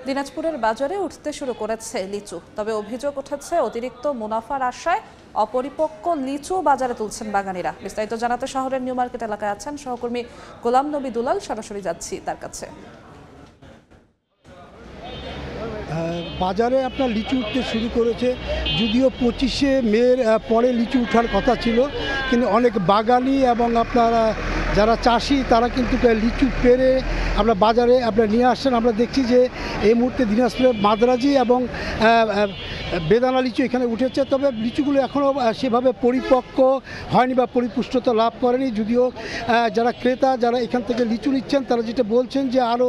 দিনাজপুরের বাজারে উঠতে শুরু করেছে লিচু, তবে অভিযোগ উঠেছে অতিরিক্ত মুনাফার আশায় অপরিপক্ক লিচু বাজারে তুলছেন বাগানীরা। বিস্তারিত জানাতে শহরের নিউ মার্কেট এলাকায় আছেন সহকর্মী গোলাম নবী দুলাল। সরাসরি যাচ্ছি তার কাছে। বাজারে আপনার লিচু উঠতে শুরু করেছে, যদিও 25শে মের পরে লিচু ওঠার কথা ছিল, কিন্তু অনেক বাগানি এবং আপনারা যারা চাষি তারা কিন্তু লিচু পেরে আমরা বাজারে নিয়ে আসছেন। আমরা দেখছি যে এই মুহূর্তে দিনাজপুরের মাদ্রাজি এবং বেদানা লিচু এখানে উঠেছে, তবে লিচুগুলো এখনও সেভাবে পরিপক্ক হয়নি বা পরিপুষ্টতা লাভ করেনি। যদিও যারা ক্রেতা যারা এখান থেকে লিচু নিচ্ছেন তারা যেটা বলছেন যে আরও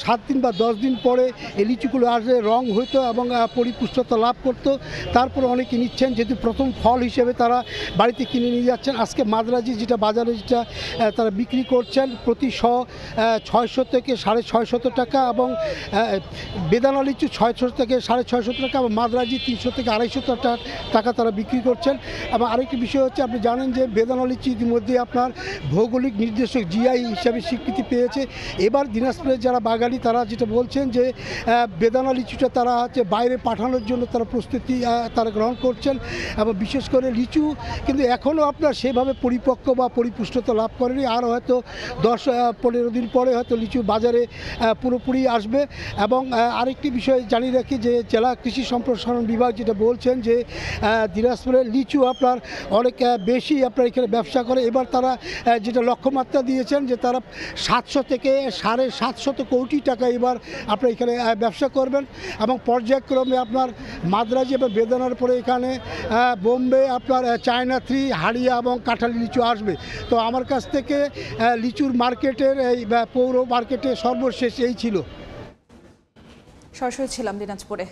7 দিন বা 10 দিন পরে এই লিচুগুলো আসলে রং হইতো এবং পরিপুষ্টতা লাভ করতো। তারপর অনেকে নিচ্ছেন, যেহেতু প্রথম ফল হিসেবে তারা বাড়িতে কিনে নিয়ে যাচ্ছেন। আজকে মাদ্রাজি যেটা বাজারে যেটা তারা বিক্রি করছেন প্রতি 600 থেকে 650 টাকা, এবং বেদানা লিচু 600 থেকে 650 টাকা, এবং মাদ্রাজি 300 থেকে 250 টাকা তারা বিক্রি করছেন। এবং আরেকটি বিষয় হচ্ছে, আপনি জানেন যে বেদানা লিচু ইতিমধ্যে আপনার ভৌগোলিক নির্দেশক জিআই হিসাবে স্বীকৃতি পেয়েছে। এবার দিনাজপুরের যারা বাগানি তারা যেটা বলছেন যে বেদানা লিচুটা তারা হচ্ছে বাইরে পাঠানোর জন্য তারা প্রস্তুতি তারা গ্রহণ করছেন। এবং বিশেষ করে লিচু কিন্তু এখনও আপনার সেভাবে পরিপক্ক বা পরিপুষ্টতা লাভ করেনি। আর হয়তো 10-15 দিন পরে হয়তো লিচু বাজারে পুরোপুরি আসবে। এবং আরেকটি বিষয় জানিয়ে রাখি যে জেলা কৃষি সম্প্রসারণ বিভাগ যেটা বলছেন যে দিনাজপুরের লিচু আপনার অনেক বেশি আপনার এখানে ব্যবসা করে। এবার তারা যেটা লক্ষ্যমাত্রা দিয়েছেন যে তারা 700 থেকে 750 কোটি টাকা এবার আপনার এখানে ব্যবসা করবেন। এবং পর্যায়ক্রমে আপনার মাদ্রাজি এবং বেদানার পরে এখানে বোম্বে আপনার চায়না 3 হাড়িয়া এবং কাঁঠালি লিচু আসবে। তো আমার কাছ থেকে লিচুর মার্কেটের এই পৌর মার্কেটে সর্বশেষ এই ছিল। সরাসরি ছিলাম দিনাজপুরে।